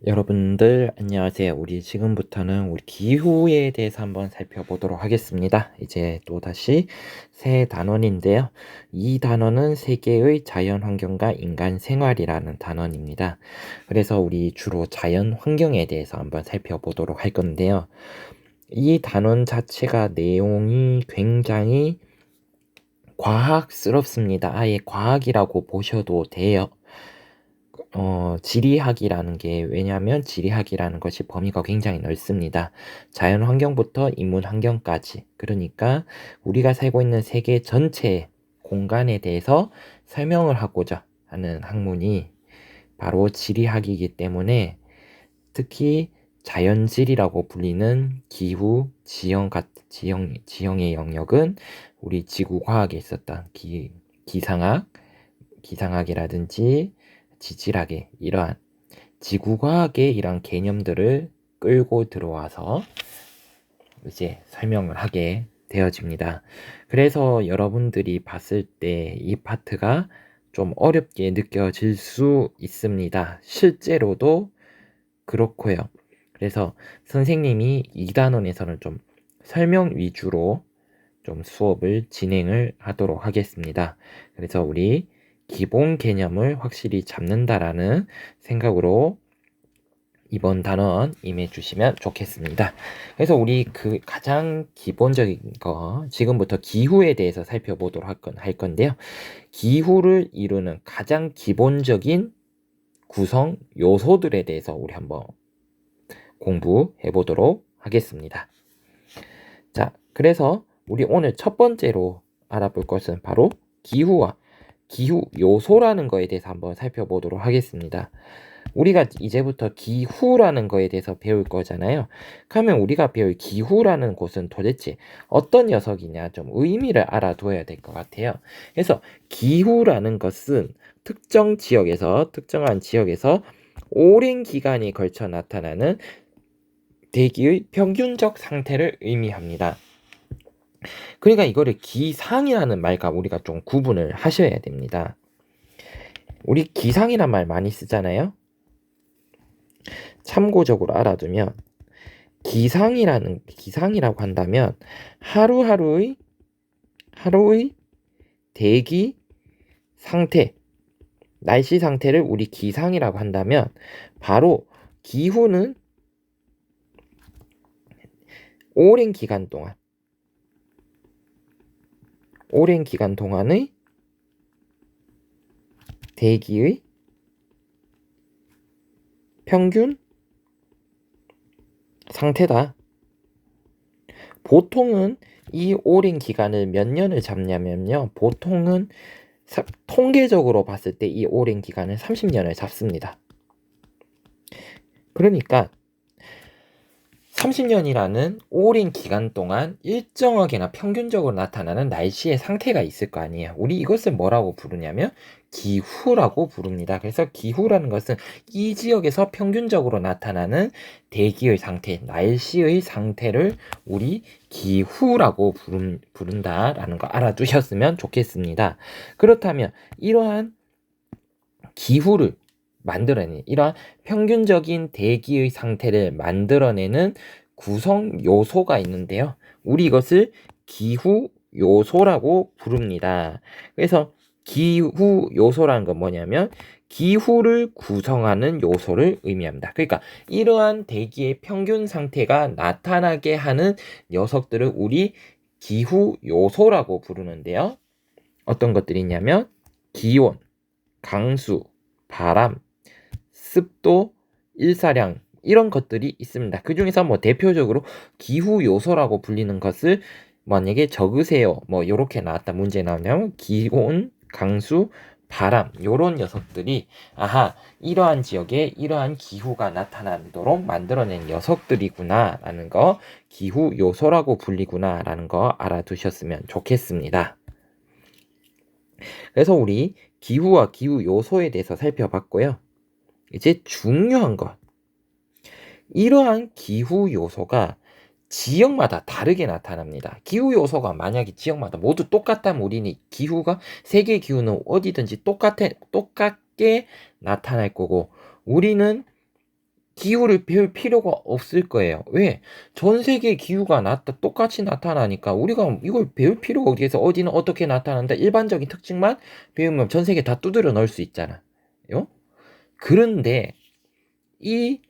여러분들 안녕하세요. 우리 지금부터는 우리 기후에 대해서 한번 살펴보도록 하겠습니다. 이제 또다시 새 단원인데요. 이 단원은 세계의 자연 환경과 인간 생활이라는 단원입니다. 그래서 우리 주로 자연 환경에 대해서 한번 살펴보도록 할 건데요. 이 단원 자체가 내용이 굉장히 과학스럽습니다. 아예 과학이라고 보셔도 돼요. 지리학이라는 게 왜냐하면 지리학이라는 것이 범위가 굉장히 넓습니다. 자연 환경부터 인문 환경까지. 그러니까 우리가 살고 있는 세계 전체의 공간에 대해서 설명을 하고자 하는 학문이 바로 지리학이기 때문에 특히 자연지리라고 불리는 기후, 지형의 영역은 우리 지구과학에 있었던 기상학이라든지 지질학의 이러한 지구과학의 이런 개념들을 끌고 들어와서 이제 설명을 하게 되어집니다. 그래서 여러분들이 봤을 때 이 파트가 좀 어렵게 느껴질 수 있습니다. 실제로도 그렇고요. 그래서 선생님이 2단원에서는 좀 설명 위주로 좀 수업을 진행을 하도록 하겠습니다. 그래서 우리 기본 개념을 확실히 잡는다라는 생각으로 이번 단원 임해 주시면 좋겠습니다. 그래서 우리 그 가장 기본적인 거 지금부터 기후에 대해서 살펴보도록 할 건데요. 기후를 이루는 가장 기본적인 구성 요소들에 대해서 우리 한번 공부해 보도록 하겠습니다. 자, 그래서 우리 오늘 첫 번째로 알아볼 것은 바로 기후와 기후 요소라는 거에 대해서 한번 살펴보도록 하겠습니다. 우리가 이제부터 기후라는 거에 대해서 배울 거잖아요. 그러면 우리가 배울 기후라는 곳은 도대체 어떤 녀석이냐 좀 의미를 알아둬야 될 것 같아요. 그래서 기후라는 것은 특정한 지역에서 오랜 기간이 걸쳐 나타나는 대기의 평균적 상태를 의미합니다. 그러니까 이거를 기상이라는 말과 우리가 좀 구분을 하셔야 됩니다. 우리 기상이란 말 많이 쓰잖아요. 참고적으로 알아두면 기상이라고 한다면 하루의 대기 상태, 날씨 상태를 우리 기상이라고 한다면 바로 기후는 오랜 기간 동안의 대기의 평균 상태다. 보통은 이 오랜 기간을 몇 년을 잡냐면요. 보통은 통계적으로 봤을 때 이 오랜 기간은 30년을 잡습니다. 그러니까 30년이라는 오랜 기간 동안 일정하게나 평균적으로 나타나는 날씨의 상태가 있을 거 아니에요. 우리 이것을 뭐라고 부르냐면 기후라고 부릅니다. 그래서 기후라는 것은 이 지역에서 평균적으로 나타나는 대기의 상태, 날씨의 상태를 우리 기후라고 부른다라는 거 알아두셨으면 좋겠습니다. 그렇다면 이러한 기후를 만들어내는 이러한 평균적인 대기의 상태를 만들어내는 구성 요소가 있는데요. 우리 이것을 기후 요소라고 부릅니다. 그래서 기후 요소라는 건 뭐냐면 기후를 구성하는 요소를 의미합니다. 그러니까 이러한 대기의 평균 상태가 나타나게 하는 녀석들을 우리 기후 요소라고 부르는데요. 어떤 것들이 있냐면 기온, 강수, 바람, 습도, 일사량 이런 것들이 있습니다. 그 중에서 뭐 대표적으로 기후 요소라고 불리는 것을 만약에 적으세요. 뭐 이렇게 나왔다 문제 나오냐면 기온, 강수, 바람 요런 녀석들이 이러한 지역에 이러한 기후가 나타나도록 만들어낸 녀석들이구나 라는 거 기후 요소라고 불리구나 라는 거 알아두셨으면 좋겠습니다. 그래서 우리 기후와 기후 요소에 대해서 살펴봤고요. 이제 중요한 것. 이러한 기후 요소가 지역마다 다르게 나타납니다. 기후 요소가 만약에 지역마다 모두 똑같다면 우리는 세계 기후는 어디든지 똑같게 나타날 거고 우리는 기후를 배울 필요가 없을 거예요. 왜? 전 세계 기후가 똑같이 나타나니까 우리가 이걸 배울 필요가 어디에서 어디는 어떻게 나타난다 일반적인 특징만 배우면 전 세계 다 두드려 넣을 수 있잖아요. 그런데 이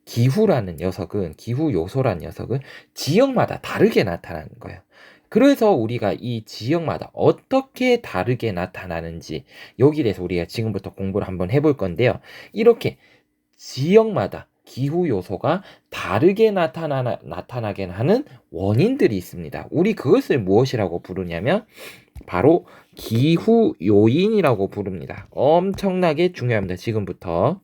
기후라는 녀석은 기후 요소라는 녀석은 지역마다 다르게 나타나는 거예요. 그래서 우리가 이 지역마다 어떻게 다르게 나타나는지 여기에 대해서 우리가 지금부터 공부를 한번 해볼 건데요. 이렇게 지역마다 기후 요소가 다르게 나타나게 하는 원인들이 있습니다. 우리 그것을 무엇이라고 부르냐면 바로 기후 요인이라고 부릅니다. 엄청나게 중요합니다. 지금부터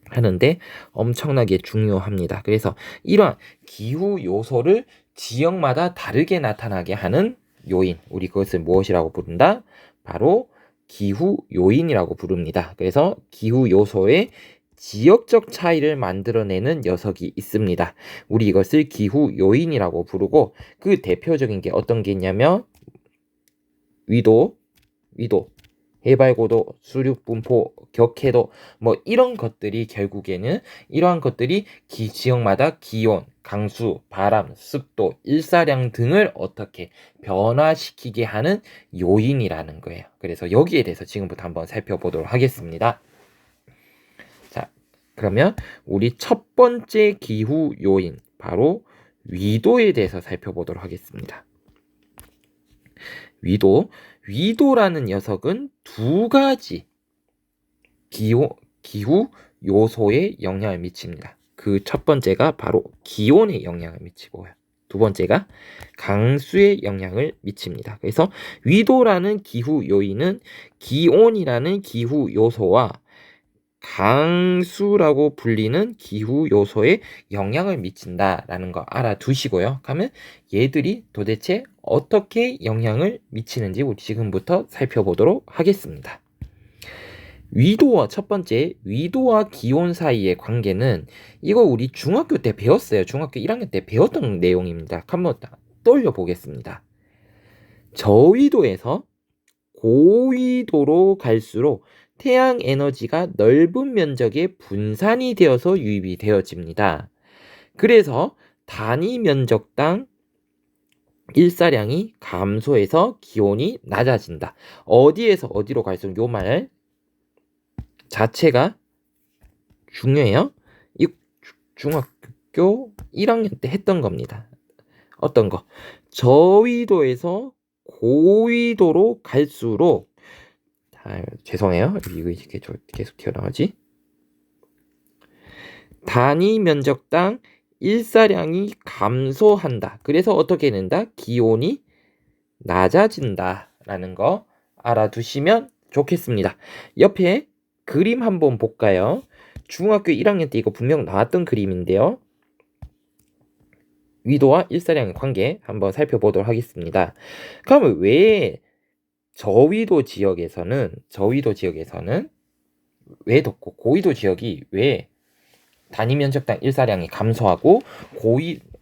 하는데 엄청나게 중요합니다. 그래서 이러한 기후 요소를 지역마다 다르게 나타나게 하는 요인, 우리 그것을 무엇이라고 부른다? 바로 기후 요인이라고 부릅니다. 그래서 기후 요소의 지역적 차이를 만들어내는 녀석이 있습니다. 우리 이것을 기후 요인이라고 부르고 그 대표적인 게 어떤 게 있냐면 위도, 해발고도, 수륙분포, 격해도 뭐 이런 것들이 결국에는 이러한 것들이 지역마다 기온, 강수, 바람, 습도, 일사량 등을 어떻게 변화시키게 하는 요인이라는 거예요. 그래서 여기에 대해서 지금부터 한번 살펴보도록 하겠습니다. 자, 그러면 우리 첫 번째 기후 요인 바로 위도에 대해서 살펴보도록 하겠습니다. 위도라는 녀석은 두 가지 기후 요소에 영향을 미칩니다. 그 첫 번째가 바로 기온에 영향을 미치고요. 두 번째가 강수에 영향을 미칩니다. 그래서 위도라는 기후 요인은 기온이라는 기후 요소와 강수라고 불리는 기후 요소에 영향을 미친다라는 거 알아두시고요. 그러면 얘들이 도대체 어떻게 영향을 미치는지 우리 지금부터 살펴보도록 하겠습니다. 첫 번째 위도와 기온 사이의 관계는 이거 우리 중학교 때 배웠어요. 중학교 1학년 때 배웠던 내용입니다. 한번 떠올려 보겠습니다. 저위도에서 고위도로 갈수록 태양 에너지가 넓은 면적에 분산이 되어서 유입이 되어집니다. 그래서 단위 면적당 일사량이 감소해서 기온이 낮아진다. 어디에서 어디로 갈수록 요 말 자체가 중요해요. 이 중학교 1학년 때 했던 겁니다. 어떤 거? 저위도에서 고위도로 갈수록 죄송해요. 이거 이렇게 계속 튀어나오지? 단위 면적당 일사량이 감소한다. 그래서 어떻게 된다? 기온이 낮아진다라는 거 알아두시면 좋겠습니다. 옆에 그림 한번 볼까요? 중학교 1학년 때 이거 분명 나왔던 그림인데요. 위도와 일사량의 관계 한번 살펴보도록 하겠습니다. 그러면 왜 저위도 지역에서는 왜 덥고 고위도 지역이 왜 단위 면적당 일사량이 감소하고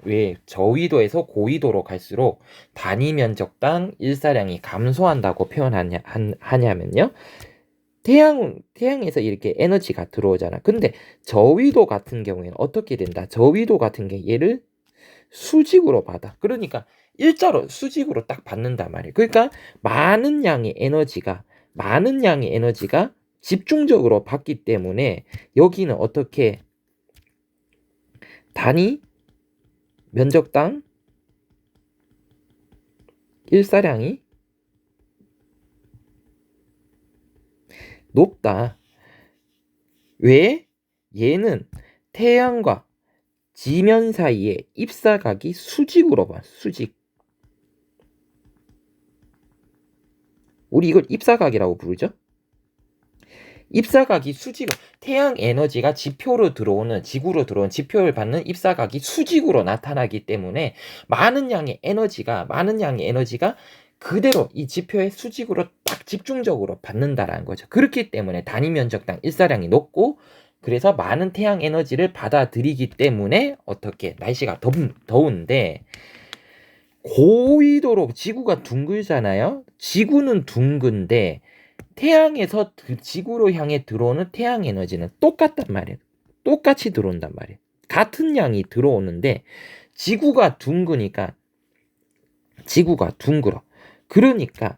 왜 저위도에서 고위도로 갈수록 단위 면적당 일사량이 감소한다고 하냐면요. 태양에서 이렇게 에너지가 들어오잖아. 근데 저위도 같은 경우에는 어떻게 된다? 저위도 같은 게 얘를 수직으로 받아. 그러니까 일자로 수직으로 딱 받는단 말이에요. 그러니까 많은 양의 에너지가 집중적으로 받기 때문에 여기는 어떻게 단위 면적당 일사량이 높다. 왜? 얘는 태양과 지면 사이에 입사각이 수직으로 봐. 수직. 우리 이걸 입사각이라고 부르죠. 입사각이 수직으로, 태양 에너지가 지표로 들어오는, 지구로 들어온 지표를 받는 입사각이 수직으로 나타나기 때문에 많은 양의 에너지가 그대로 이 지표의 수직으로 딱 집중적으로 받는다라는 거죠. 그렇기 때문에 단위 면적당 일사량이 높고, 그래서 많은 태양 에너지를 받아들이기 때문에 어떻게 날씨가 더운데, 고위도로 지구가 둥글잖아요. 지구는 둥근데 태양에서 지구로 향해 들어오는 태양 에너지는 똑같단 말이에요. 똑같이 들어온단 말이에요. 같은 양이 들어오는데 지구가 둥그니까 지구가 둥글어. 그러니까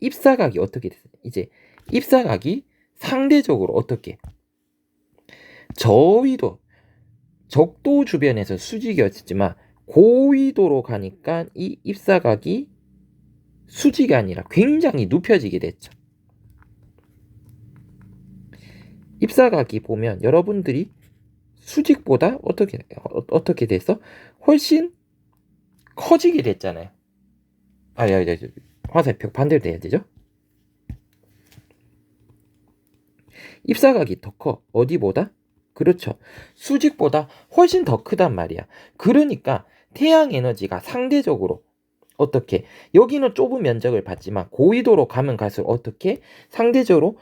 입사각이 어떻게 됐어요? 이제 입사각이 상대적으로 어떻게 저위도 적도 주변에서 수직이었지만 고위도로 가니까 이 입사각이 수직이 아니라 굉장히 눕혀지게 됐죠. 입사각이 보면 여러분들이 수직보다 어떻게 돼서 훨씬 커지게 됐잖아요. 화살표 반대로 돼야 되죠. 입사각이 더 커. 어디보다? 그렇죠. 수직보다 훨씬 더 크단 말이야. 그러니까 태양 에너지가 상대적으로 어떻게 여기는 좁은 면적을 받지만 고위도로 가면 갈수록 어떻게 상대적으로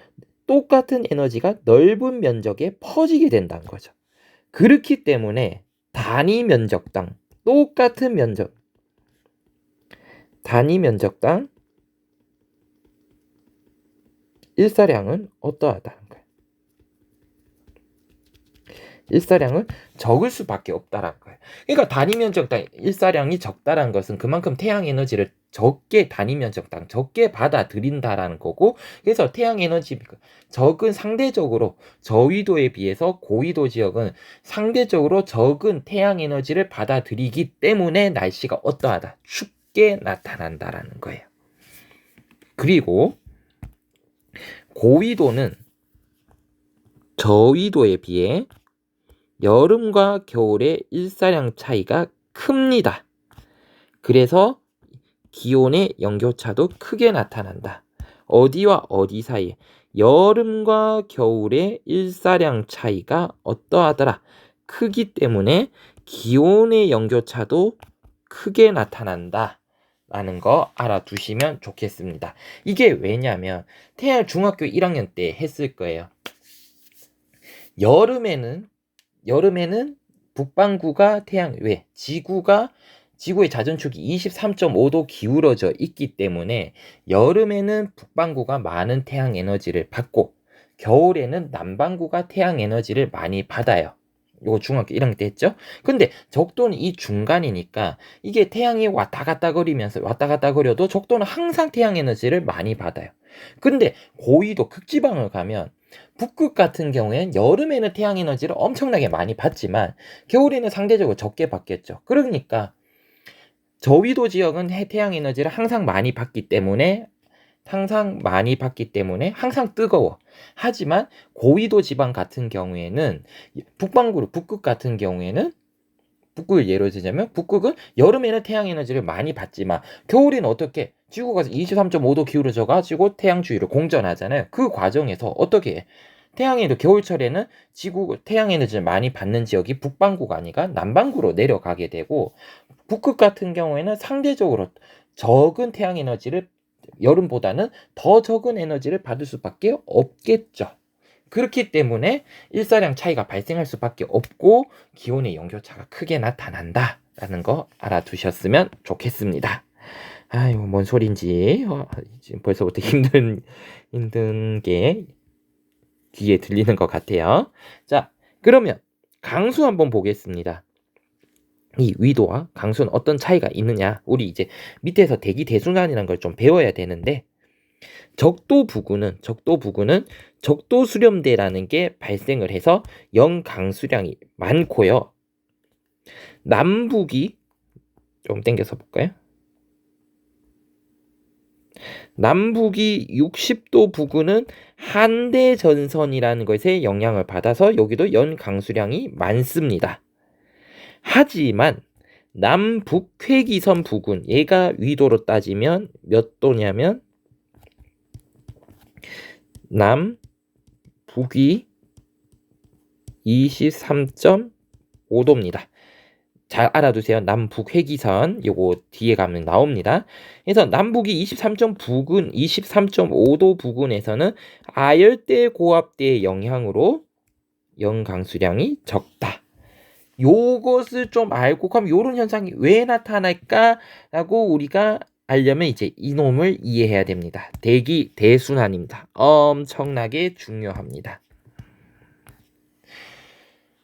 똑같은 에너지가 넓은 면적에 퍼지게 된다는 거죠. 그렇기 때문에 단위 면적당 똑같은 면적 단위 면적당 일사량은 어떠하다는 거예요. 일사량은 적을 수밖에 없다라는 거예요. 그러니까 단위 면적당 일사량이 적다라는 것은 그만큼 태양 에너지를 적게 단위 면적당 적게 받아들인다라는 거고, 그래서 태양 에너지 적은 상대적으로 저위도에 비해서 고위도 지역은 상대적으로 적은 태양 에너지를 받아들이기 때문에 날씨가 어떠하다, 춥게 나타난다라는 거예요. 그리고 고위도는 저위도에 비해 여름과 겨울의 일사량 차이가 큽니다. 그래서 기온의 연교차도 크게 나타난다. 어디와 어디 사이에 여름과 겨울의 일사량 차이가 어떠하더라. 크기 때문에 기온의 연교차도 크게 나타난다 라는 거 알아두시면 좋겠습니다. 이게 왜냐면 태양 중학교 1학년 때 했을 거예요. 여름에는 북반구가 왜? 지구의 자전축이 23.5도 기울어져 있기 때문에 여름에는 북반구가 많은 태양 에너지를 받고 겨울에는 남반구가 태양 에너지를 많이 받아요. 이거 중학교 1학년 때 했죠? 근데 적도는 이 중간이니까 이게 태양이 왔다 갔다 거려도 적도는 항상 태양 에너지를 많이 받아요. 근데 고위도 극지방을 가면 북극 같은 경우엔 여름에는 태양 에너지를 엄청나게 많이 받지만 겨울에는 상대적으로 적게 받겠죠. 그러니까 저위도 지역은 태양 에너지를 항상 많이 받기 때문에 항상 뜨거워. 하지만 고위도 지방 같은 경우에는 북극 같은 경우에는 북극을 예로 들자면 북극은 여름에는 태양 에너지를 많이 받지만 겨울에는 어떻게 지구가 23.5도 기울어져 가지고 태양 주위를 공전하잖아요. 그 과정에서 어떻게 해? 태양에도 겨울철에는 태양 에너지를 많이 받는 지역이 북반구가 아니라 남반구로 내려가게 되고, 북극 같은 경우에는 상대적으로 적은 태양 에너지를 여름보다는 더 적은 에너지를 받을 수밖에 없겠죠. 그렇기 때문에 일사량 차이가 발생할 수밖에 없고 기온의 연교차가 크게 나타난다라는 거 알아두셨으면 좋겠습니다. 아유, 뭔 소린지 지금 벌써부터 힘든 게 귀에 들리는 것 같아요. 자, 그러면 강수 한번 보겠습니다. 이 위도와 강수는 어떤 차이가 있느냐, 우리 이제 밑에서 대기 대순환이라는 걸 좀 배워야 되는데, 적도 부근은 적도 수렴대라는 게 발생을 해서 영강수량이 많고요. 남북이 좀 당겨서 볼까요? 남북이 60도 부근은 한대전선이라는 것에 영향을 받아서 여기도 연강수량이 많습니다. 하지만 남북회기선 부근, 얘가 위도로 따지면 몇 도냐면 남북이 23.5도입니다. 잘 알아두세요. 남북회기선, 요거 뒤에 가면 나옵니다. 그래서 남북이 23.5도 부근에서는 아열대 고압대의 영향으로 연강수량이 적다. 요것을 좀 알고 그럼 요런 현상이 왜 나타날까라고 우리가 알려면 이제 이놈을 이해해야 됩니다. 대기 대순환입니다. 엄청나게 중요합니다.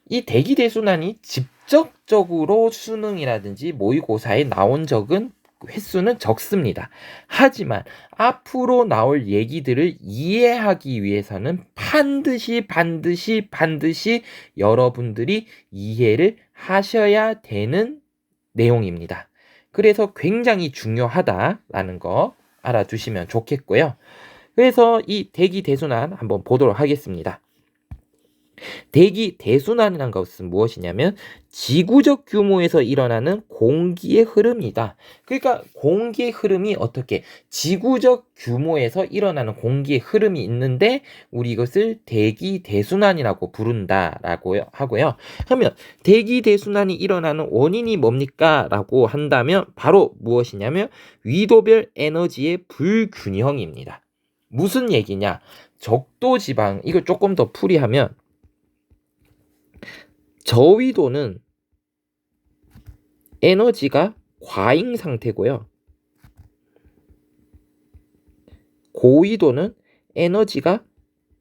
이 대기대순환이 직접적으로 수능이라든지 모의고사에 나온 적은 횟수는 적습니다. 하지만 앞으로 나올 얘기들을 이해하기 위해서는 반드시 여러분들이 이해를 하셔야 되는 내용입니다. 그래서 굉장히 중요하다라는 거 알아두시면 좋겠고요. 그래서 이 대기대순환 한번 보도록 하겠습니다. 대기대순환이란 것은 무엇이냐면 지구적 규모에서 일어나는 공기의 흐름이다. 그러니까 공기의 흐름이 어떻게 지구적 규모에서 일어나는 공기의 흐름이 있는데 우리 이것을 대기대순환이라고 부른다라고 하고요. 그러면 대기대순환이 일어나는 원인이 뭡니까? 라고 한다면 바로 무엇이냐면 위도별 에너지의 불균형입니다. 무슨 얘기냐? 적도지방, 이거 조금 더 풀이하면 저위도는 에너지가 과잉 상태고요. 고위도는 에너지가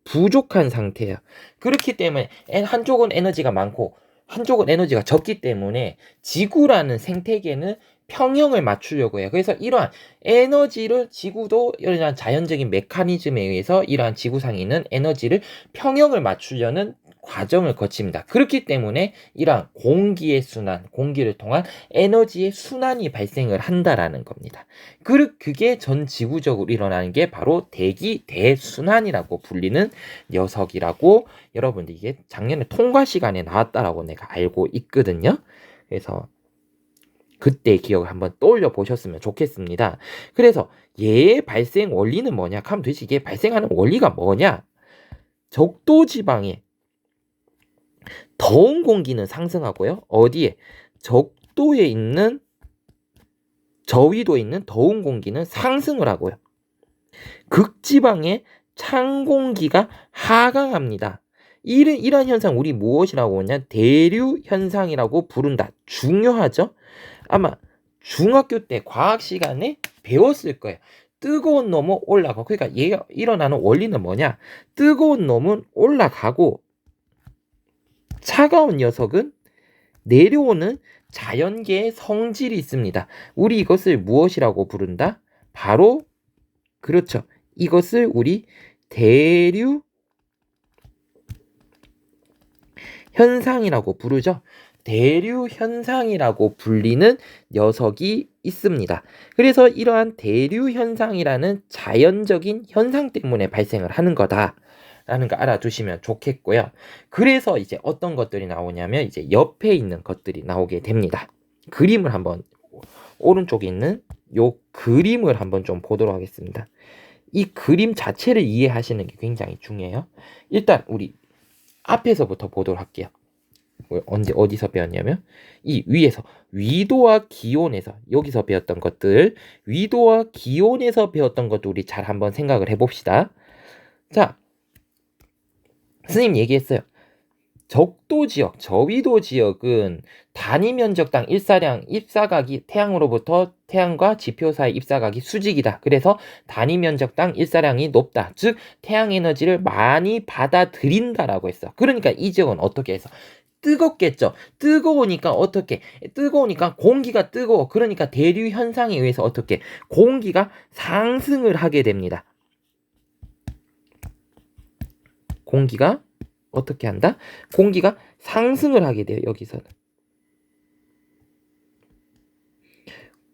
부족한 상태예요. 그렇기 때문에 한쪽은 에너지가 많고 한쪽은 에너지가 적기 때문에 지구라는 생태계는 평형을 맞추려고 해요. 그래서 이러한 에너지를 지구도 이러한 자연적인 메커니즘에 의해서 이러한 지구상에 있는 에너지를 평형을 맞추려는 과정을 거칩니다. 그렇기 때문에 이러한 공기의 순환, 공기를 통한 에너지의 순환이 발생을 한다라는 겁니다. 그게 전 지구적으로 일어나는 게 바로 대기대순환이라고 불리는 녀석이라고 여러분들 이게 작년에 통과 시간에 나왔다라고 내가 알고 있거든요. 그래서 그때 기억을 한번 떠올려 보셨으면 좋겠습니다. 그래서 얘의 발생 원리는 뭐냐? 하면 도대체 이게 발생하는 원리가 뭐냐? 적도지방에 더운 공기는 상승하고요. 어디에? 적도에 있는 저위도에 있는 더운 공기는 상승을 하고요. 극지방에 찬 공기가 하강합니다. 이런 현상 우리 무엇이라고 하냐? 대류 현상이라고 부른다. 중요하죠? 아마 중학교 때 과학 시간에 배웠을 거예요. 뜨거운 놈은 올라가고, 그러니까 얘가 일어나는 원리는 뭐냐? 뜨거운 놈은 올라가고 차가운 녀석은 내려오는 자연계의 성질이 있습니다. 우리 이것을 무엇이라고 부른다? 바로 그렇죠. 이것을 우리 대류 현상이라고 부르죠. 대류 현상이라고 불리는 녀석이 있습니다. 그래서 이러한 대류 현상이라는 자연적인 현상 때문에 발생을 하는 거다라는 거 알아두시면 좋겠고요. 그래서 이제 어떤 것들이 나오냐면 이제 옆에 있는 것들이 나오게 됩니다. 그림을 한번 오른쪽에 있는 요 그림을 한번 좀 보도록 하겠습니다. 이 그림 자체를 이해하시는 게 굉장히 중요해요. 일단 우리 앞에서부터 보도록 할게요. 어디서 배웠냐면 이 위에서 위도와 기온에서 여기서 배웠던 것들, 위도와 기온에서 배웠던 것도 우리 잘 한번 생각을 해봅시다. 자, 스님 얘기했어요. 적도 지역, 저위도 지역은 단위 면적당 입사각이 태양으로부터 태양과 지표 사이 입사각이 수직이다. 그래서 단위 면적당 일사량이 높다. 즉 태양 에너지를 많이 받아들인다라고 했어. 그러니까 이 지역은 어떻게 해서 뜨겁겠죠. 뜨거우니까 어떻게? 뜨거우니까 공기가 뜨거워. 그러니까 대류 현상에 의해서 어떻게? 공기가 상승을 하게 됩니다. 공기가 어떻게 한다? 공기가 상승을 하게 돼요. 여기서는.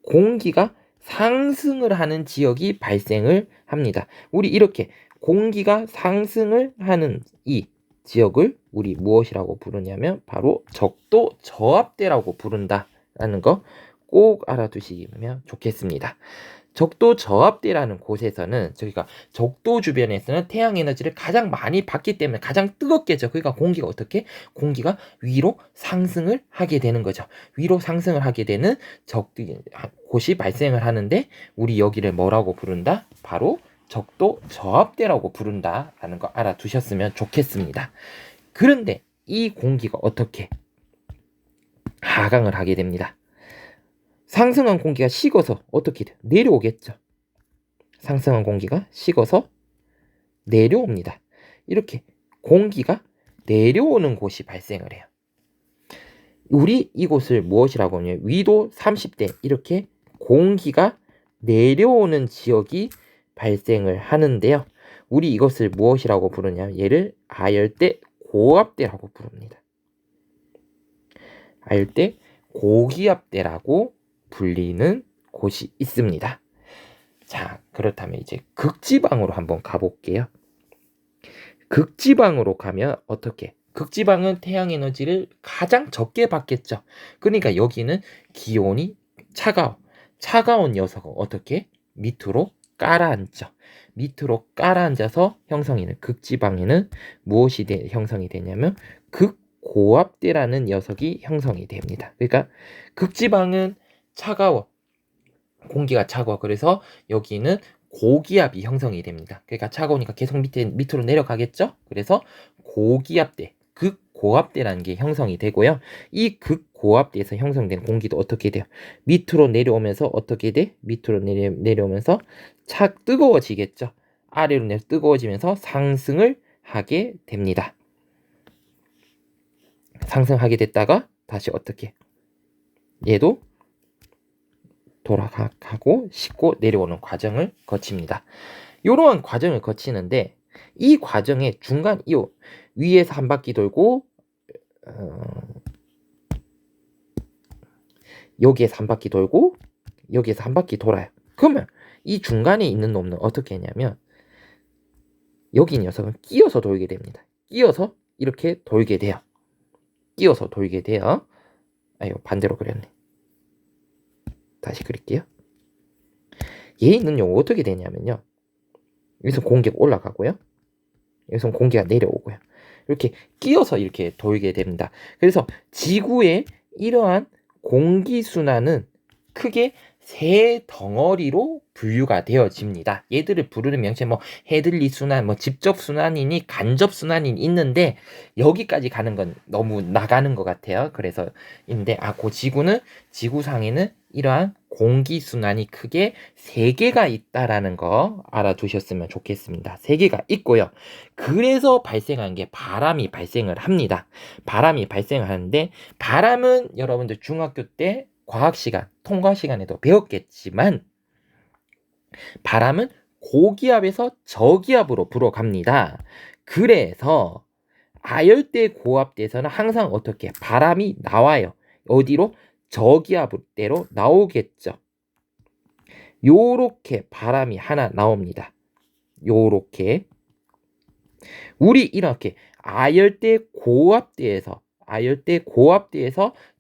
공기가 상승을 하는 지역이 발생을 합니다. 우리 이렇게 공기가 상승을 하는 이 지역을 우리 무엇이라고 부르냐면 바로 적도 저압대라고 부른다라는 거 꼭 알아두시면 좋겠습니다. 적도 저압대라는 곳에서는 저희가 적도 주변에서는 태양 에너지를 가장 많이 받기 때문에 가장 뜨겁겠죠. 그러니까 공기가 어떻게? 공기가 위로 상승을 하게 되는 거죠. 위로 상승을 하게 되는 곳이 발생을 하는데 우리 여기를 뭐라고 부른다? 바로 적도 저압대라고 부른다라는 거 알아두셨으면 좋겠습니다. 그런데 이 공기가 어떻게 하강을 하게 됩니다. 상승한 공기가 식어서 어떻게 돼요? 내려오겠죠. 상승한 공기가 식어서 내려옵니다. 이렇게 공기가 내려오는 곳이 발생을 해요. 우리 이곳을 무엇이라고 하냐면 위도 30대 이렇게 공기가 내려오는 지역이 발생을 하는데요. 우리 이것을 무엇이라고 부르냐? 얘를 아열대 고압대라고 부릅니다. 아열대 고기압대라고 불리는 곳이 있습니다. 자, 그렇다면 이제 극지방으로 한번 가볼게요. 극지방으로 가면 어떻게? 극지방은 태양 에너지를 가장 적게 받겠죠. 그러니까 여기는 기온이 차가운 녀석은 어떻게? 밑으로 깔아앉죠. 밑으로 깔아앉아서 형성이 되는 극지방에는 무엇이 형성이 되냐면 극고압대라는 녀석이 형성이 됩니다. 그러니까 극지방은 차가워. 공기가 차가워. 그래서 여기는 고기압이 형성이 됩니다. 그러니까 차가우니까 계속 밑으로 내려가겠죠? 그래서 고기압대, 극고압대라는 게 형성이 되고요. 이 극고압대에서 형성된 공기도 어떻게 돼요? 밑으로 내려오면서 어떻게 돼? 밑으로 내려오면서 뜨거워지겠죠? 아래로 내려 뜨거워지면서 상승을 하게 됩니다. 상승하게 됐다가 다시 어떻게? 얘도 돌아가고 식고 내려오는 과정을 거칩니다. 이러한 과정을 거치는데 이 과정의 중간 이후 위에서 한 바퀴 돌고 여기에서 한 바퀴 돌고 여기에서 한 바퀴 돌아요. 그러면 이 중간에 있는 놈은 어떻게 하냐면 여기 녀석은 끼어서 돌게 됩니다. 끼어서 이렇게 돌게 돼요. 끼어서 돌게 돼요. 아유, 반대로 그렸네. 다시 그릴게요. 얘 있는 용 어떻게 되냐면요. 여기서 공기가 올라가고요. 여기서 공기가 내려오고요. 이렇게 끼어서 이렇게 돌게 됩니다. 그래서 지구의 이러한 공기순환은 크게 세 덩어리로 분류가 되어집니다. 얘들을 부르는 명칭 헤들리 순환, 직접 순환이니 간접 순환이 있는데 여기까지 가는 건 너무 나가는 것 같아요. 그래서 인데 그 지구상에는 이러한 공기 순환이 크게 3개가 있다라는 거 알아두셨으면 좋겠습니다. 3개가 있고요. 그래서 발생한 게 바람이 발생을 합니다. 바람이 발생을 하는데 바람은 여러분들 중학교 때 과학 시간, 통과 시간에도 배웠겠지만 바람은 고기압에서 저기압으로 불어갑니다. 그래서 아열대 고압대에서는 항상 어떻게 바람이 나와요. 어디로? 저기압대로 나오겠죠. 요렇게 바람이 하나 나옵니다. 요렇게 우리 이렇게 아열대 고압대에서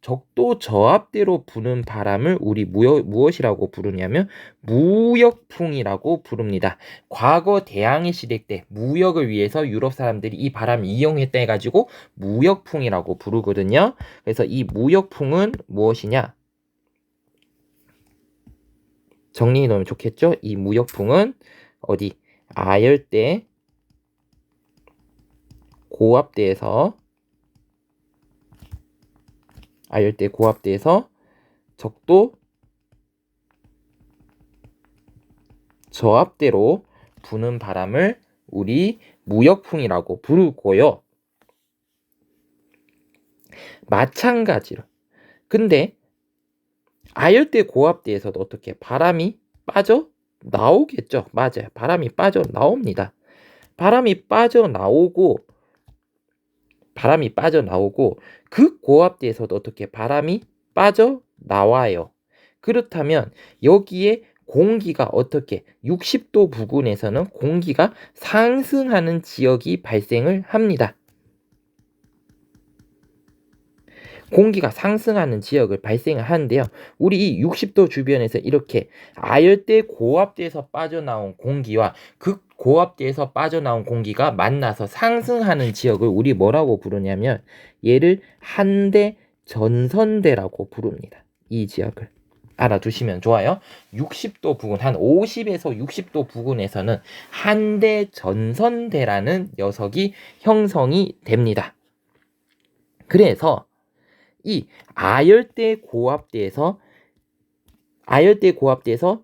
적도 저압대로 부는 바람을 우리 무엇이라고 부르냐면 무역풍이라고 부릅니다. 과거 대항해 시대 때 무역을 위해서 유럽 사람들이 이 바람을 이용했다 해가지고 무역풍이라고 부르거든요. 그래서 이 무역풍은 무엇이냐? 정리해 놓으면 좋겠죠? 이 무역풍은 어디? 아열대 고압대에서 적도 저압대로 부는 바람을 우리 무역풍이라고 부르고요. 마찬가지로 근데 아열대 고압대에서도 어떻게 바람이 빠져 나오겠죠. 맞아요. 바람이 빠져 나옵니다. 바람이 빠져나오고 극고압대에서도 어떻게 바람이 빠져나와요. 그렇다면 여기에 공기가 어떻게 60도 부근에서는 공기가 상승하는 지역이 발생을 합니다. 공기가 상승하는 지역을 발생을 하는데요. 우리 이 60도 주변에서 이렇게 아열대 고압대에서 빠져나온 공기와 극고압대에서 빠져나온 공기가 만나서 상승하는 지역을 우리 뭐라고 부르냐면 얘를 한대 전선대라고 부릅니다. 이 지역을 알아두시면 좋아요. 60도 부근, 한 50에서 60도 부근에서는 한대 전선대라는 녀석이 형성이 됩니다. 그래서 이 아열대 고압대에서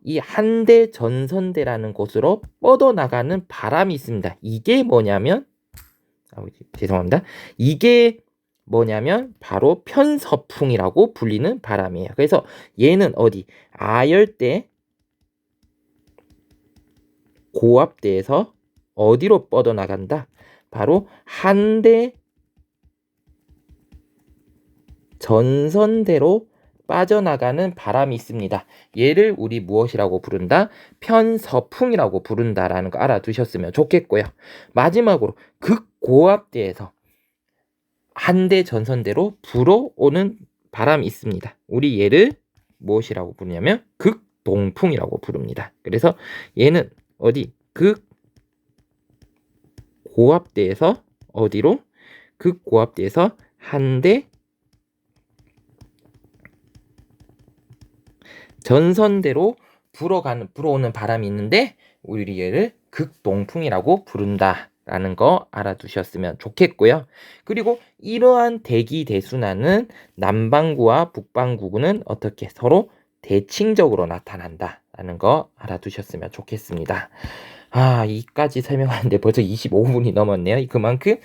이 한대 전선대라는 곳으로 뻗어나가는 바람이 있습니다. 이게 뭐냐면 죄송합니다. 이게 뭐냐면 바로 편서풍이라고 불리는 바람이에요. 그래서 얘는 어디 아열대 고압대에서 어디로 뻗어나간다? 바로 한대 전선대로 빠져나가는 바람이 있습니다. 얘를 우리 무엇이라고 부른다? 편서풍이라고 부른다라는 거 알아두셨으면 좋겠고요. 마지막으로 극고압대에서 한대 전선대로 불어오는 바람이 있습니다. 우리 얘를 무엇이라고 부르냐면 극동풍이라고 부릅니다. 그래서 얘는 어디 극고압대에서 어디로? 극고압대에서 한대 전선대로 불어오는 바람이 있는데 우리 얘를 극동풍이라고 부른다라는 거 알아두셨으면 좋겠고요. 그리고 이러한 대기 대순환은 남반구와 북반구는 어떻게 서로 대칭적으로 나타난다라는 거 알아두셨으면 좋겠습니다. 이까지 설명하는데 벌써 25분이 넘었네요. 그만큼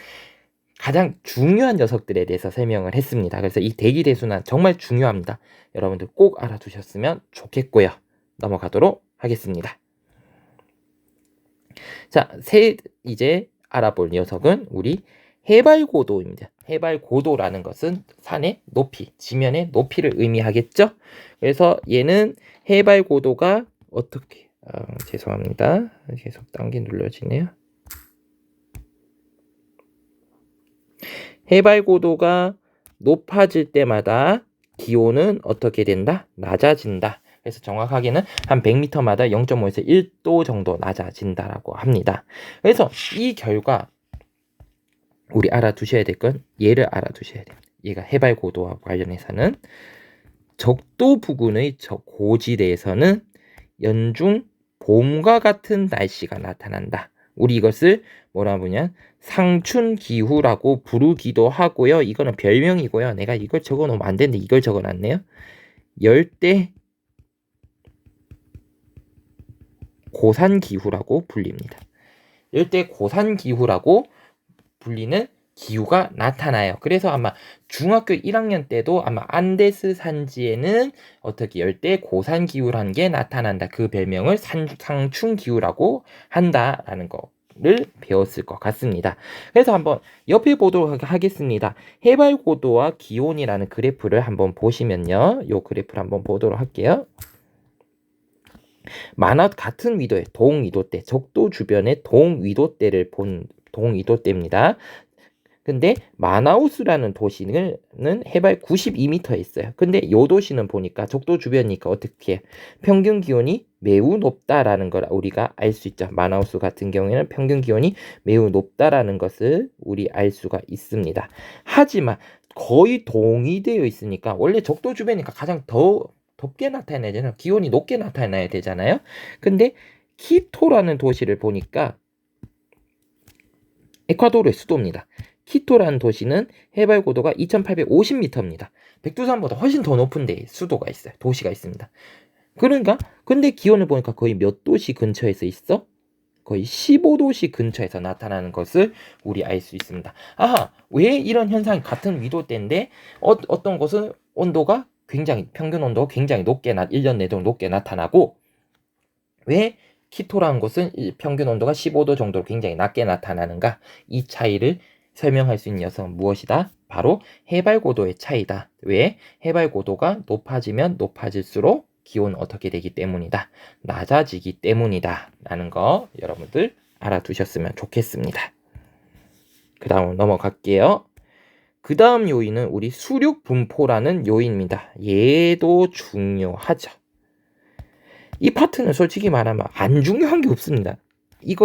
가장 중요한 녀석들에 대해서 설명을 했습니다. 그래서 이 대기 대순환 정말 중요합니다. 여러분들 꼭 알아두셨으면 좋겠고요. 넘어가도록 하겠습니다. 자, 이제 알아볼 녀석은 우리 해발고도입니다. 해발고도라는 것은 산의 높이, 지면의 높이를 의미하겠죠? 그래서 얘는 해발고도가 어떻게, 죄송합니다. 계속 단계 눌러지네요. 해발고도가 높아질 때마다 기온은 어떻게 된다? 낮아진다. 그래서 정확하게는 한 100m마다 0.5에서 1도 정도 낮아진다라고 합니다. 그래서 이 결과 우리 알아두셔야 될 건 얘를 알아두셔야 돼요. 얘가 해발고도와 관련해서는 적도 부근의 고지대에서는 연중 봄과 같은 날씨가 나타난다. 우리 이것을 뭐라 부르냐? 상춘기후라고 부르기도 하고요. 이거는 별명이고요. 내가 이걸 적어놓으면 안 되는데 이걸 적어놨네요. 열대 고산기후라고 불립니다. 열대 고산기후라고 불리는 기후가 나타나요. 그래서 아마 중학교 1학년 때도 아마 안데스 산지에는 어떻게 열대 고산기후라는 게 나타난다. 그 별명을 상춘기후라고 한다라는 거를 배웠을 것 같습니다. 그래서 한번 옆에 보도록 하겠습니다. 해발고도와 기온이라는 그래프를 한번 보시면요. 이 그래프를 한번 보도록 할게요. 같은 위도의 동위도대, 적도 주변의 동위도대를 본 동위도대입니다. 근데 마나우스라는 도시는 해발 92m에 있어요. 근데 이 도시는 보니까 적도 주변이니까 어떻게 평균 기온이 매우 높다라는 걸 우리가 알 수 있죠. 마나우스 같은 경우에는 평균 기온이 매우 높다라는 것을 우리 알 수가 있습니다. 하지만 거의 동의되어 있으니까 원래 적도 주변이니까 가장 더 덥게 나타나야 되잖아요. 기온이 높게 나타나야 되잖아요. 근데 키토라는 도시를 보니까 에콰도르의 수도입니다. 키토라는 도시는 해발 고도가 2850m입니다. 백두산보다 훨씬 더 높은 데 수도가 있어요. 도시가 있습니다. 그러니까 근데 기온을 보니까 거의 몇 도시 근처에서 있어? 거의 15도시 근처에서 나타나는 것을 우리 알 수 있습니다. 왜 이런 현상이 같은 위도대인데 어떤 곳은 온도가 굉장히 평균 온도가 굉장히 높게 1년 내도록 높게 나타나고 왜 키토라는 곳은 평균 온도가 15도 정도로 굉장히 낮게 나타나는가? 이 차이를 설명할 수 있는 녀석은 무엇이다? 바로 해발고도의 차이다. 왜? 해발고도가 높아지면 높아질수록 기온은 어떻게 되기 때문이다. 낮아지기 때문이다. 라는 거 여러분들 알아두셨으면 좋겠습니다. 그 다음 넘어갈게요. 그 다음 요인은 우리 수륙 분포라는 요인입니다. 얘도 중요하죠. 이 파트는 솔직히 말하면 안 중요한 게 없습니다. 이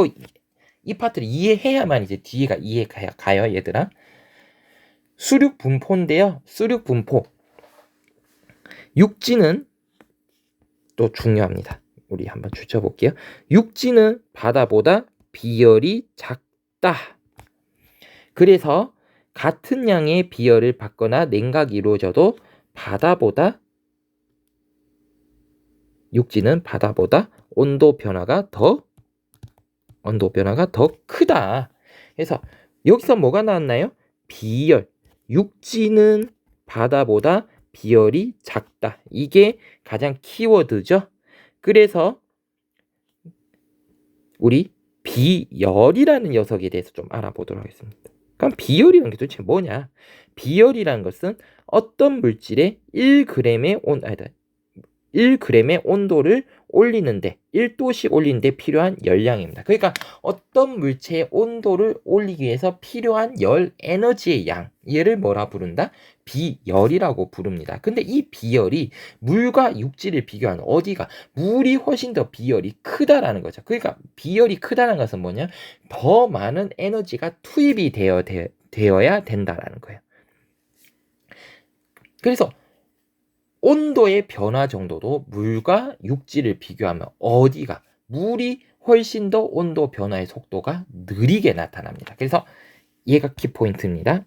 파트를 이해해야만 이제 뒤에가 이해가 가요, 얘들아. 수륙 분포인데요. 수륙 분포. 육지는 또 중요합니다. 우리 한번 추려볼게요. 육지는 바다보다 비열이 작다. 그래서 같은 양의 비열을 받거나 냉각이 이루어져도 육지는 바다보다 온도 변화가 더 크다. 그래서 여기서 뭐가 나왔나요? 비열. 육지는 바다보다 비열이 작다. 이게 가장 키워드죠. 그래서 우리 비열이라는 녀석에 대해서 좀 알아보도록 하겠습니다. 그럼 비열이라는 게 도대체 뭐냐? 비열이라는 것은 어떤 물질의 1g의 1g의 온도를 올리는데 1도씩 올리는데 필요한 열량입니다. 그러니까 어떤 물체의 온도를 올리기 위해서 필요한 열 에너지의 양, 얘를 뭐라 부른다? 비열이라고 부릅니다. 근데 이 비열이 물과 육지를 비교하는 어디가 물이 훨씬 더 비열이 크다라는 거죠. 그러니까 비열이 크다는 것은 뭐냐? 더 많은 에너지가 투입이 되어야 된다라는 거예요. 그래서 온도의 변화 정도도 물과 육지를 비교하면 어디가 물이 훨씬 더 온도 변화의 속도가 느리게 나타납니다. 그래서 얘가 키포인트입니다.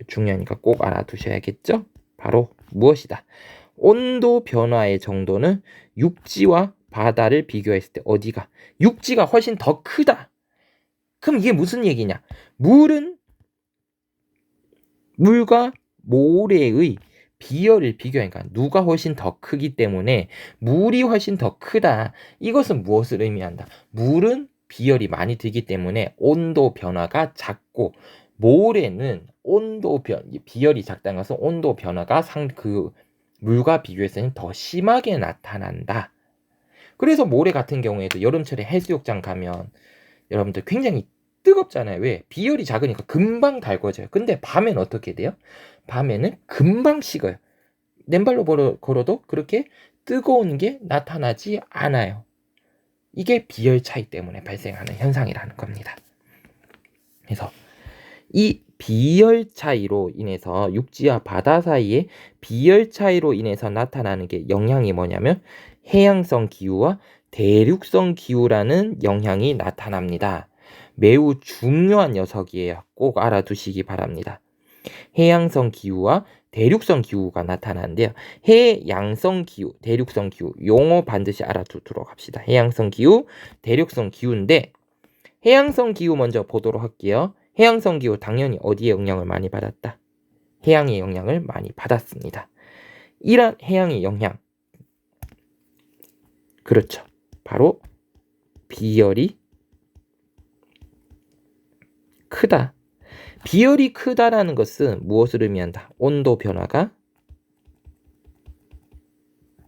중요하니까 꼭 알아두셔야겠죠? 바로 무엇이다? 온도 변화의 정도는 육지와 바다를 비교했을 때 어디가? 육지가 훨씬 더 크다. 그럼 이게 무슨 얘기냐? 물과 모래의 비열을 비교하니까 누가 훨씬 더 크기 때문에 물이 훨씬 더 크다. 이것은 무엇을 의미한다? 물은 비열이 많이 들기 때문에 온도 변화가 작고 모래는 비열이 작다는 것은 온도 변화가 물과 비교해서는 더 심하게 나타난다. 그래서 모래 같은 경우에도 여름철에 해수욕장 가면 여러분들 굉장히 뜨겁잖아요. 왜? 비열이 작으니까 금방 달궈져요. 근데 밤에는 어떻게 돼요? 밤에는 금방 식어요. 맨발로 걸어도 그렇게 뜨거운 게 나타나지 않아요. 이게 비열 차이 때문에 발생하는 현상이라는 겁니다. 그래서 이 비열 차이로 인해서 육지와 바다 사이에 비열 차이로 인해서 나타나는 게 영향이 뭐냐면 해양성 기후와 대륙성 기후라는 영향이 나타납니다. 매우 중요한 녀석이에요. 꼭 알아두시기 바랍니다. 해양성 기후와 대륙성 기후가 나타나는데요. 해양성 기후, 대륙성 기후 용어 반드시 알아두도록 합시다. 해양성 기후, 대륙성 기후인데 해양성 기후 먼저 보도록 할게요. 해양성 기후 당연히 어디에 영향을 많이 받았다? 해양의 영향을 많이 받았습니다. 이런 해양의 영향, 그렇죠. 바로 비열이 크다. 비열이 크다라는 것은 무엇을 의미한다? 온도 변화가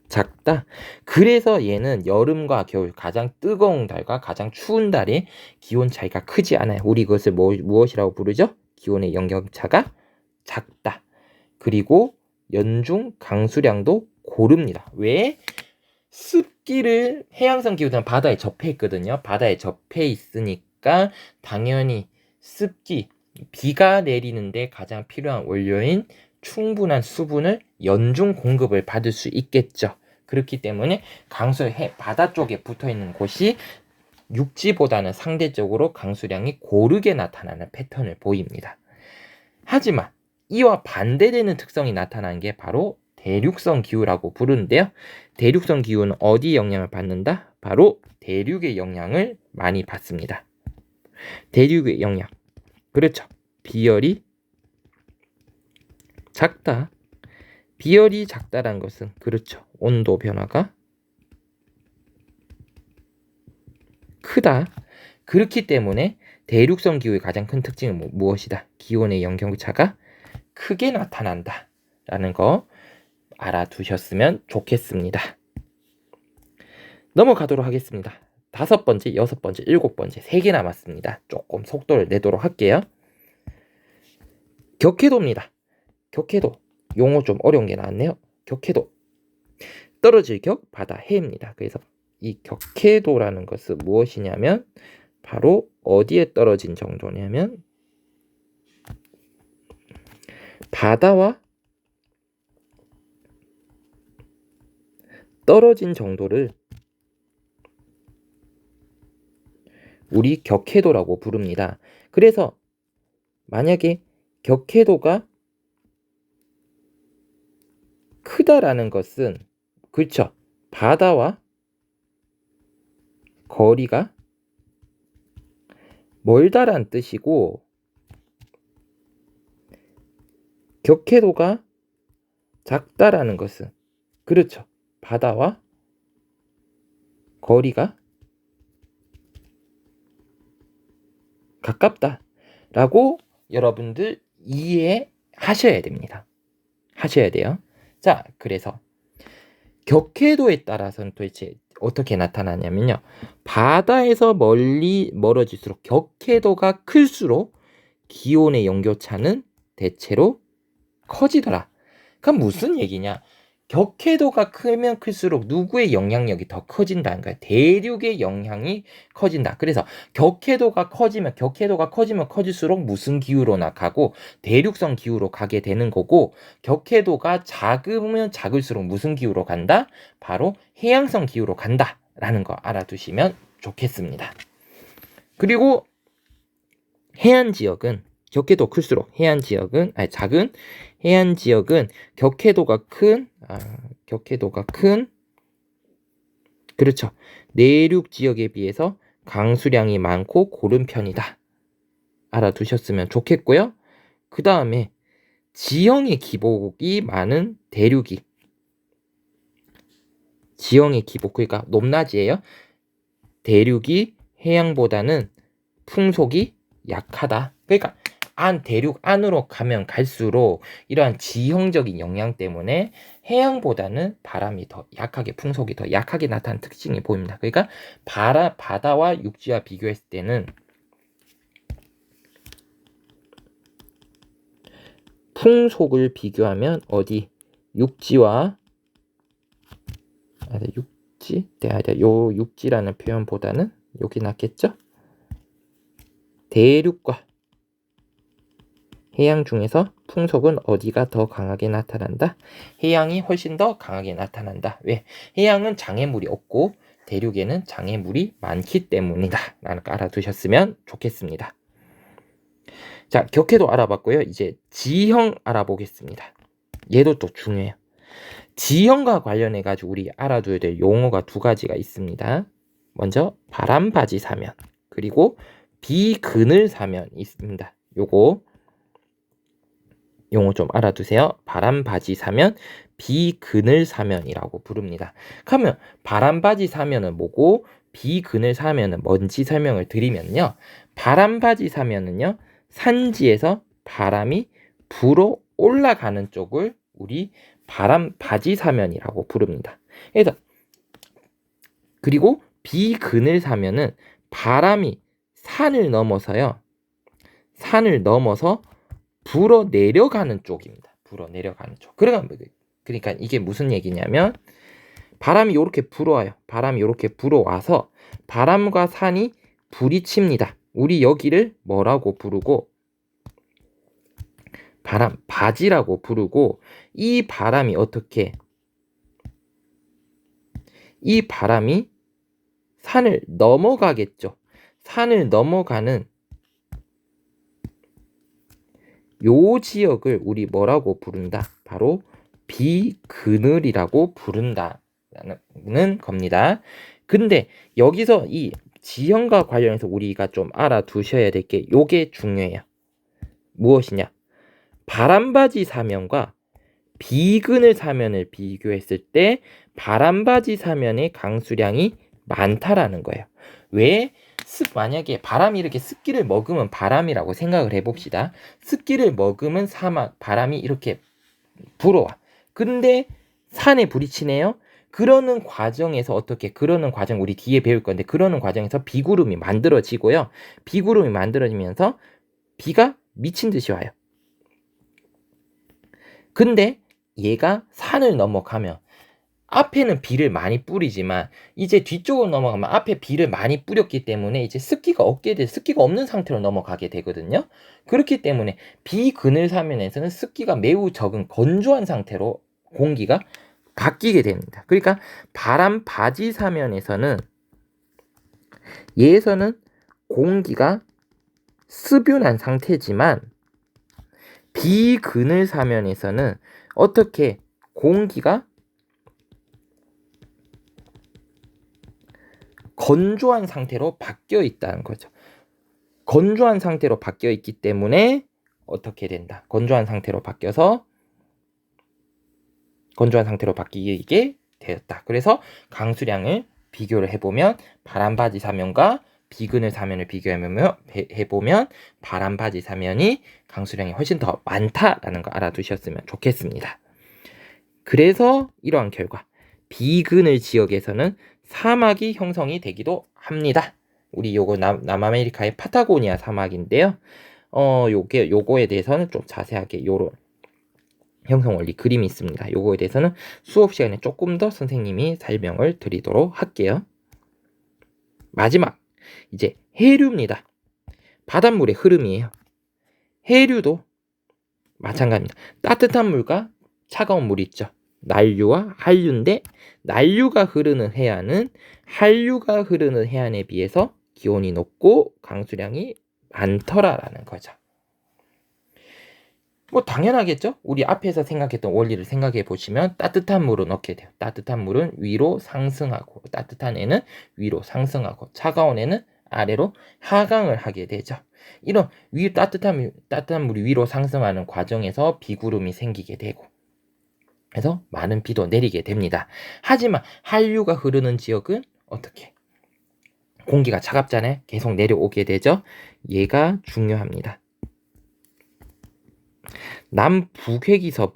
작다. 그래서 얘는 여름과 겨울 가장 뜨거운 달과 가장 추운 달의 기온 차이가 크지 않아요. 우리 그것을 무엇이라고 부르죠? 기온의 영향차가 작다. 그리고 연중 강수량도 고릅니다. 왜? 습기를 해양성 기후는 바다에 접해 있거든요. 바다에 접해 있으니까 당연히 습기, 비가 내리는데 가장 필요한 원료인 충분한 수분을 연중 공급을 받을 수 있겠죠. 그렇기 때문에 바다 쪽에 붙어 있는 곳이 육지보다는 상대적으로 강수량이 고르게 나타나는 패턴을 보입니다. 하지만 이와 반대되는 특성이 나타나는 게 바로 대륙성 기후라고 부르는데요. 대륙성 기후는 어디 영향을 받는다? 바로 대륙의 영향을 많이 받습니다. 대륙의 영향. 그렇죠. 비열이 작다. 비열이 작다라는 것은 그렇죠. 온도 변화가 크다. 그렇기 때문에 대륙성 기후의 가장 큰 특징은 무엇이다? 기온의 영향차가 크게 나타난다. 라는 거 알아두셨으면 좋겠습니다. 넘어가도록 하겠습니다. 5번째, 6번째, 7번째 3개 남았습니다. 조금 속도를 내도록 할게요. 격해도입니다. 격해도. 용어 좀 어려운 게 나왔네요. 격해도. 떨어질 격, 바다, 해입니다. 그래서 이 격해도라는 것은 무엇이냐면 바로 어디에 떨어진 정도냐면 바다와 떨어진 정도를 우리 격해도라고 부릅니다. 그래서 만약에 격해도가 크다라는 것은 그렇죠. 바다와 거리가 멀다란 뜻이고 격해도가 작다라는 것은 그렇죠. 바다와 거리가 가깝다라고 여러분들 이해하셔야 됩니다. 하셔야 돼요. 자, 그래서 격해도에 따라서는 도대체 어떻게 나타나냐면요. 바다에서 멀어질수록 격해도가 클수록 기온의 연교차는 대체로 커지더라. 그럼 무슨 얘기냐? 격해도가 크면 클수록 누구의 영향력이 더 커진다는 거야. 대륙의 영향이 커진다. 그래서 격해도가 커지면 커질수록 무슨 기후로 나가고 대륙성 기후로 가게 되는 거고, 격해도가 작으면 작을수록 무슨 기후로 간다? 바로 해양성 기후로 간다라는 거 알아두시면 좋겠습니다. 그리고 해안 지역은 격해도 클수록 작은 해안 지역은 격해도가 큰 그렇죠. 내륙 지역에 비해서 강수량이 많고 고른 편이다. 알아두셨으면 좋겠고요. 그 다음에 지형의 기복이 많은 대륙이 그러니까 높낮이에요. 대륙이 해양보다는 풍속이 약하다. 그러니까 대륙 안으로 가면 갈수록 이러한 지형적인 영향 때문에 해양보다는 바람이 더 약하게, 풍속이 더 약하게 나타나는 특징이 보입니다. 그러니까 바다와 육지와 비교했을 때는 풍속을 비교하면 육지와 육지라는 표현보다는 여기 낫겠죠? 대륙과 해양 중에서 풍속은 어디가 더 강하게 나타난다? 해양이 훨씬 더 강하게 나타난다. 왜? 해양은 장애물이 없고 대륙에는 장애물이 많기 때문이다. 라는 거 알아두셨으면 좋겠습니다. 자, 격해도 알아봤고요. 이제 지형 알아보겠습니다. 얘도 또 중요해요. 지형과 관련해 가지고 우리 알아둬야 될 용어가 두 가지가 있습니다. 먼저 바람바지 사면, 그리고 비그늘 사면 있습니다. 요거 용어 좀 알아두세요. 바람바지 사면, 비그늘 사면이라고 부릅니다. 그러면 바람바지 사면은 뭐고 비그늘 사면은 뭔지 설명을 드리면요. 바람바지 사면은요, 산지에서 바람이 불어 올라가는 쪽을 우리 바람바지 사면이라고 부릅니다. 그리고 비그늘 사면은 바람이 산을 넘어서 불어 내려가는 쪽입니다. 불어 내려가는 쪽. 그러니까 이게 무슨 얘기냐면 바람이 이렇게 불어와요. 바람이 이렇게 불어와서 바람과 산이 부딪힙니다. 우리 여기를 뭐라고 부르고? 바람바지라고 부르고, 이 바람이 산을 넘어가겠죠. 산을 넘어가는 요 지역을 우리 뭐라고 부른다? 바로 비그늘이라고 부른다라는 겁니다. 근데 여기서 이 지형과 관련해서 우리가 좀 알아두셔야 될 게 요게 중요해요. 무엇이냐? 바람바지 사면과 비그늘 사면을 비교했을 때 바람바지 사면의 강수량이 많다라는 거예요. 왜? 만약에 바람이 이렇게 습기를 머금은 바람이라고 생각을 해봅시다. 습기를 머금은 바람이 이렇게 불어와. 근데 산에 부딪히네요. 그러는 과정에서 그러는 과정 우리 뒤에 배울 건데, 그러는 과정에서 비구름이 만들어지고요. 비구름이 만들어지면서 비가 미친 듯이 와요. 근데 얘가 산을 넘어가면 앞에는 비를 많이 뿌리지만 이제 뒤쪽으로 넘어가면 앞에 비를 많이 뿌렸기 때문에 이제 습기가 없는 상태로 넘어가게 되거든요. 그렇기 때문에 비그늘 사면에서는 습기가 매우 적은 건조한 상태로 공기가 바뀌게 됩니다. 그러니까 바람바지 사면에서는 얘에서는 공기가 습윤한 상태지만 비그늘 사면에서는 어떻게 공기가 건조한 상태로 바뀌어 있다는 거죠. 건조한 상태로 바뀌어 있기 때문에 어떻게 된다? 건조한 상태로 바뀌게 되었다. 그래서 강수량을 비교를 해보면 파란바지 사면과 비그늘 사면을 비교해보면 파란바지 사면이 강수량이 훨씬 더 많다라는 거 알아두셨으면 좋겠습니다. 그래서 이러한 결과 비그늘 지역에서는 사막이 형성이 되기도 합니다. 우리 요거 남아메리카의 파타고니아 사막인데요. 요거에 대해서는 좀 자세하게 요런 형성 원리 그림이 있습니다. 요거에 대해서는 수업 시간에 조금 더 선생님이 설명을 드리도록 할게요. 마지막 이제 해류입니다. 바닷물의 흐름이에요. 해류도 마찬가지입니다. 따뜻한 물과 차가운 물이 있죠. 난류와 한류인데 난류가 흐르는 해안은 한류가 흐르는 해안에 비해서 기온이 높고 강수량이 많더라라는 거죠. 뭐 당연하겠죠? 우리 앞에서 생각했던 원리를 생각해 보시면 따뜻한 물은 어떻게 돼요? 따뜻한 물은 위로 상승하고 따뜻한 애는 위로 상승하고 차가운 애는 아래로 하강을 하게 되죠. 이런 따뜻한 물이 위로 상승하는 과정에서 비구름이 생기게 되고 그래서 많은 비도 내리게 됩니다. 하지만 한류가 흐르는 지역은 어떻게? 공기가 차갑잖아요. 계속 내려오게 되죠. 얘가 중요합니다. 남북회기선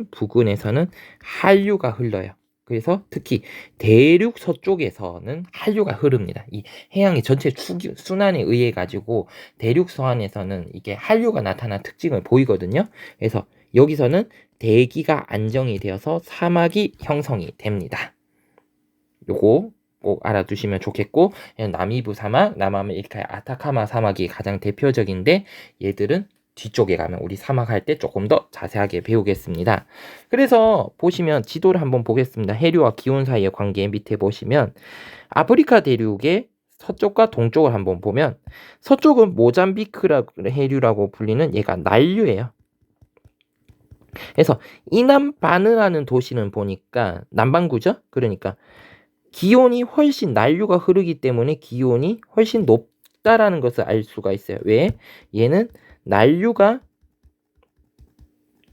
부근에서는 한류가 흘러요. 그래서 특히 대륙 서쪽에서는 한류가 흐릅니다. 이 해양의 전체 순환에 의해 가지고 대륙 서안에서는 이게 한류가 나타난 특징을 보이거든요. 그래서 여기서는 대기가 안정이 되어서 사막이 형성이 됩니다. 요거 꼭 알아두시면 좋겠고, 나미부 사막, 남아메리카의 아타카마 사막이 가장 대표적인데 얘들은 뒤쪽에 가면 우리 사막 할 때 조금 더 자세하게 배우겠습니다. 그래서 보시면 지도를 한번 보겠습니다. 해류와 기온 사이의 관계 밑에 보시면 아프리카 대륙의 서쪽과 동쪽을 한번 보면 서쪽은 모잠비크라고 해류라고 불리는 얘가 난류예요. 그래서 이남바느라는 도시는 보니까 남반구죠? 그러니까 기온이 훨씬 난류가 흐르기 때문에 기온이 훨씬 높다라는 것을 알 수가 있어요. 왜? 얘는 난류가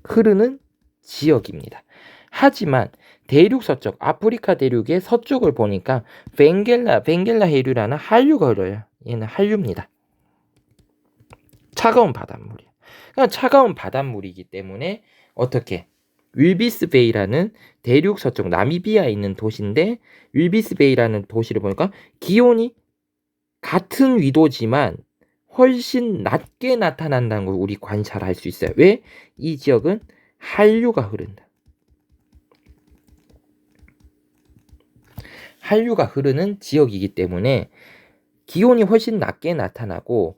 흐르는 지역입니다. 하지만 대륙 서쪽 아프리카 대륙의 서쪽을 보니까 벵겔라 해류라는 한류가 흘러요. 얘는 한류입니다. 차가운 바닷물이에요. 그러니까 차가운 바닷물이기 때문에 어떻게? 윌비스베이라는 대륙 서쪽 나미비아에 있는 도시인데 윌비스베이라는 도시를 보니까 기온이 같은 위도지만 훨씬 낮게 나타난다는 걸 우리 관찰할 수 있어요. 왜? 이 지역은 한류가 흐른다. 한류가 흐르는 지역이기 때문에 기온이 훨씬 낮게 나타나고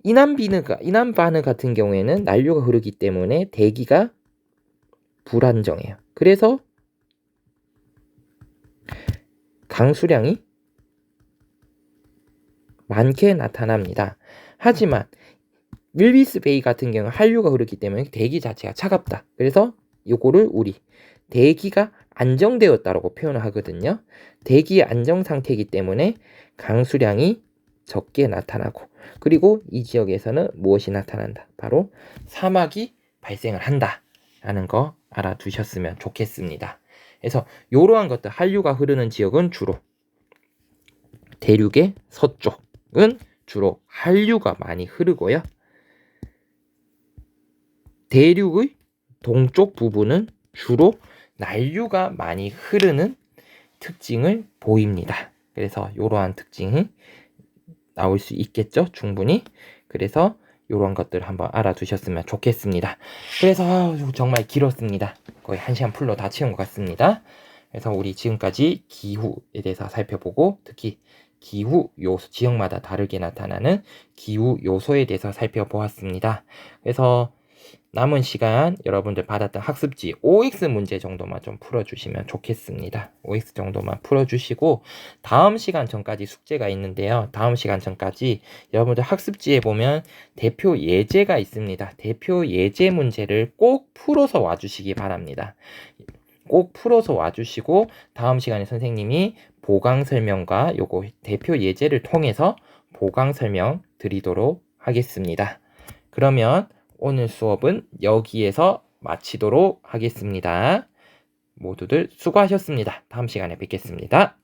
이남바느 같은 경우에는 난류가 흐르기 때문에 대기가 불안정해요. 그래서 강수량이 많게 나타납니다. 하지만 윌비스베이 같은 경우는 한류가 흐르기 때문에 대기 자체가 차갑다. 그래서 요거를 우리 대기가 안정되었다라고 표현을 하거든요. 대기 안정 상태이기 때문에 강수량이 적게 나타나고 그리고 이 지역에서는 무엇이 나타난다? 바로 사막이 발생을 한다라는 거 알아두셨으면 좋겠습니다. 그래서 이러한 것들 한류가 흐르는 지역은 주로 대륙의 서쪽은 주로 한류가 많이 흐르고요. 대륙의 동쪽 부분은 주로 난류가 많이 흐르는 특징을 보입니다. 그래서 이러한 특징이 나올 수 있겠죠, 충분히. 그래서 이런 것들 한번 알아두셨으면 좋겠습니다. 그래서 정말 길었습니다. 거의 1시간 풀로 다 채운 것 같습니다. 그래서 우리 지금까지 기후에 대해서 살펴보고 특히 기후 요소, 지역마다 다르게 나타나는 기후 요소에 대해서 살펴보았습니다. 그래서 남은 시간 여러분들 받았던 학습지 OX 문제 정도만 좀 풀어주시면 좋겠습니다. OX 정도만 풀어주시고 다음 시간 전까지 숙제가 있는데요. 다음 시간 전까지 여러분들 학습지에 보면 대표 예제가 있습니다. 대표 예제 문제를 꼭 풀어서 와주시기 바랍니다. 꼭 풀어서 와주시고 다음 시간에 선생님이 보강 설명과 요거 대표 예제를 통해서 보강 설명 드리도록 하겠습니다. 그러면 오늘 수업은 여기에서 마치도록 하겠습니다. 모두들 수고하셨습니다. 다음 시간에 뵙겠습니다.